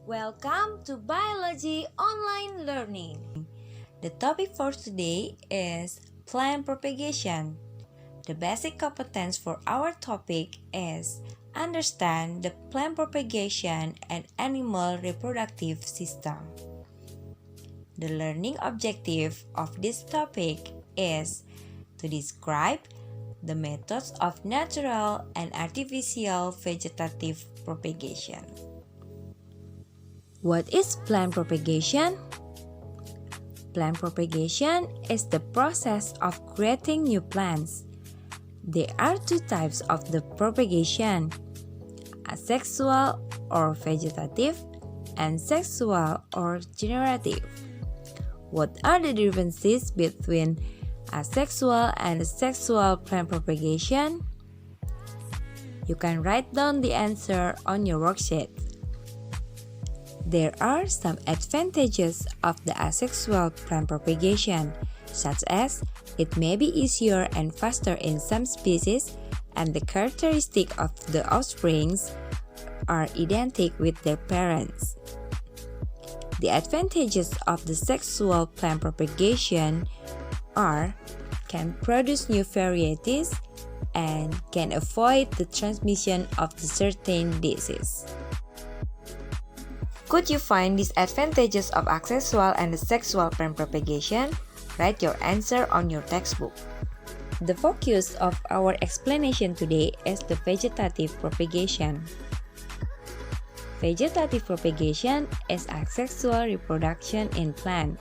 Welcome to Biology Online Learning. The topic for today is plant propagation. The basic competence for our topic is understand the plant propagation and animal reproductive system. The learning objective of this topic is to describe the methods of natural and artificial vegetative propagation. What is plant propagation? Plant propagation is the process of creating new plants. There are two types of the propagation: asexual or vegetative, and sexual or generative. What are the differences between asexual and sexual plant propagation? You can write down the answer on your worksheet. There are some advantages of the asexual plant propagation, such as it may be easier and faster in some species, and the characteristics of the offsprings are identical with their parents. The advantages of the sexual plant propagation are can produce new varieties and can avoid the transmission of the certain disease. Could you find these advantages of asexual and the sexual plant propagation? Write your answer on your textbook. The focus of our explanation today is the vegetative propagation. Vegetative propagation is asexual reproduction in plant.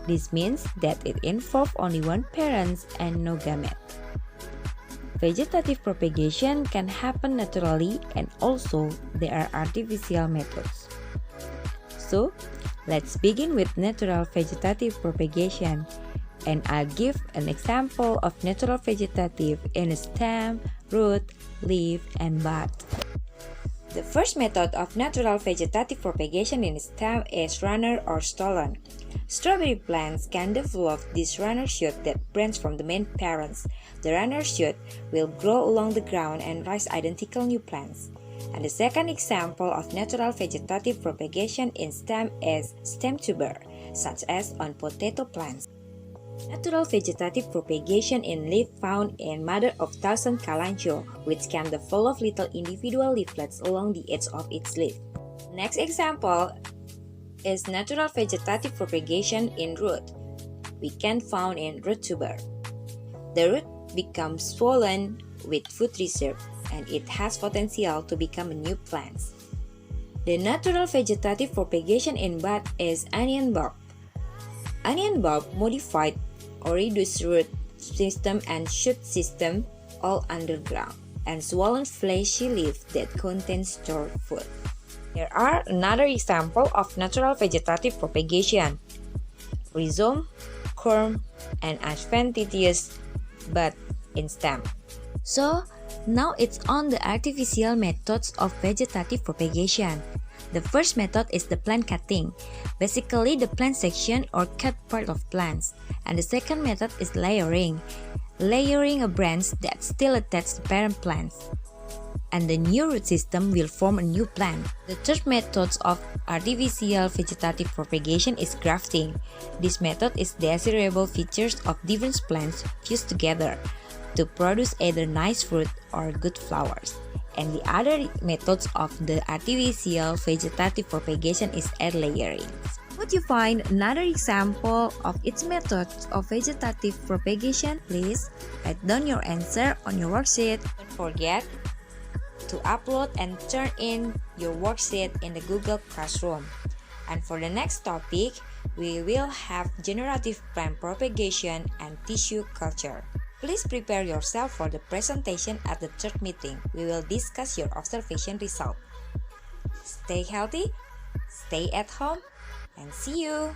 This means that it involves only one parent and no gamete. Vegetative propagation can happen naturally, and also there are artificial methods. So, let's begin with natural vegetative propagation, and I'll give an example of natural vegetative in stem, root, leaf, and bud. The first method of natural vegetative propagation in stem is runner or stolon. Strawberry plants can develop this runner shoot that branch from the main parents. The runner shoot will grow along the ground and raise identical new plants. And the second example of natural vegetative propagation in stem is stem tuber, such as on potato plants. Natural vegetative propagation in leaf found in mother of thousand kalanchoe, which can develop little individual leaflets along the edge of its leaf. Next example is natural vegetative propagation in root. We can found in root tuber. The root becomes swollen with food reserve, and it has potential to become a new plant. The natural vegetative propagation in bud is onion bulb. Onion bulb modified or reduced root system and shoot system all underground, and swollen fleshy leaf that contains stored food. There are another example of natural vegetative propagation: rhizome, corm, and adventitious bud in stem. So, now it's on the artificial methods of vegetative propagation. The first method is the plant cutting, basically the plant section or cut part of plants. And the second method is layering, layering a branch that still attached to parent plants. And the new root system will form a new plant. The third method of artificial vegetative propagation is grafting. This method is desirable features of different plants fused together to produce either nice fruit or good flowers. And the other methods of the artificial vegetative propagation is air layering. Would you find another example of its methods of vegetative propagation? Please write down your answer on your worksheet. Don't forget to upload and turn in your worksheet in the Google Classroom. And for the next topic, we will have generative plant propagation and tissue culture. Please prepare yourself for the presentation at the third meeting. We will discuss your observation result. Stay healthy, stay at home, and see you!